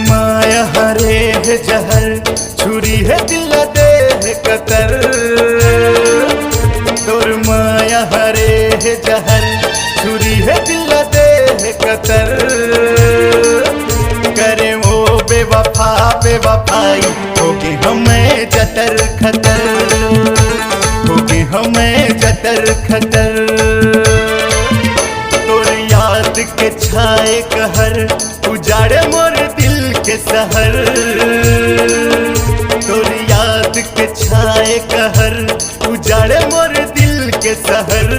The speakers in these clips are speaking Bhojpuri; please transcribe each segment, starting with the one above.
माया हरे है जहर, छुरी है दिल दे है कतर। तोर माया हरे है जहर, छुरी है दिल दे है कतर। करे वो बेवफा बेवफाई, होगी हमें जतर खतर, होगी हमें जतर खतर। तोर याद के छाए कहर, उजाड़े मोर दिल के सहर। तोर याद के छाए कहर, उजाड़े मोर दिल के सहर।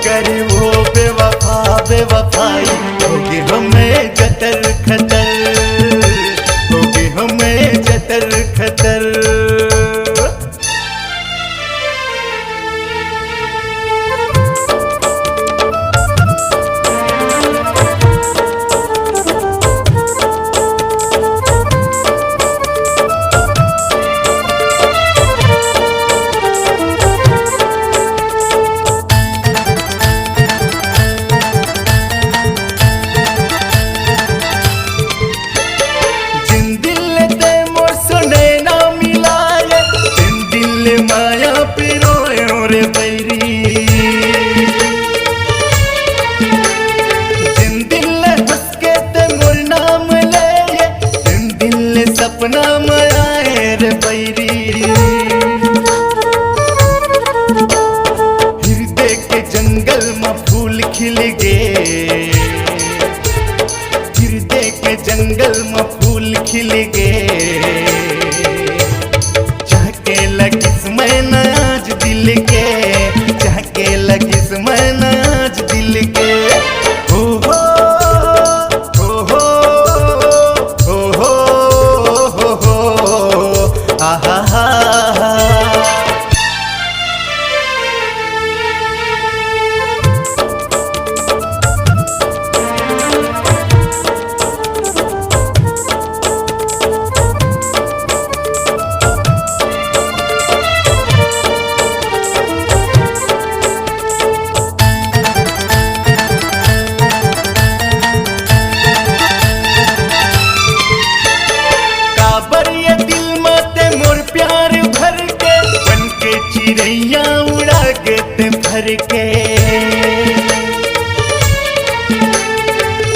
करे वो बेवफा बेवफाई, होगी हमें जतर खतर, होगी हमें जतर खतर। माया पिरोए रे बैरी, जिन दिल हंस के ते मोर नाम ले, जिन दिल सपना मराए रे बैरी। हृदय के जंगल में फूल खिल गे, हृदय के जंगल में फूल खिल गे। लगिस मैं नाज दिल के, जाके लगिस मैं नाज दिल के। हो हो हो हो हो हो हो आहा हा हा। चिड़ैया उड़ा के ते भर के,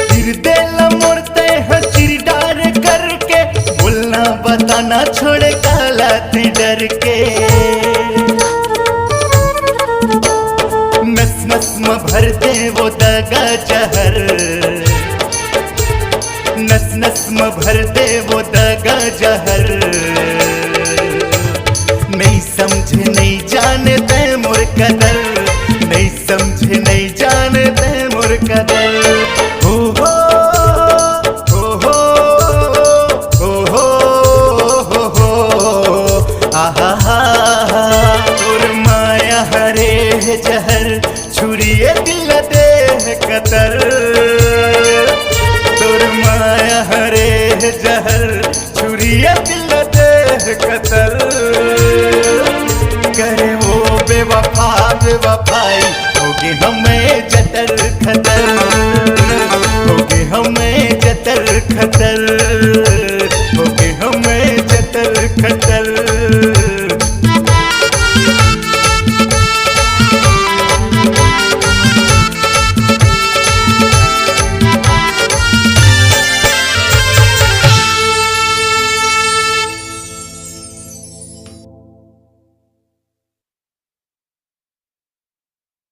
फिर देला मोड़ते हैं चिर डार करके। बोलना बताना छोड़े काला ते डर के। नस नस में भर दे वो दगा जहर, नस नस में भर दे वो दगा जहर। नहीं समझे नहीं जानते मोर कदर, नहीं समझे नहीं जानते मोर कदर। हो हो हो हो हो हो हो आहा हा हा। तोर माया हरे है जहर, छुरी दिल दे है कतर। तोर माया हरे है जहर, छुरी दिल दे है कतर। करे वो बेवफा बेवफाई, होगी हमें जतर खतर, होगी हमें जतर खतर, होगी हमें जतर खतर।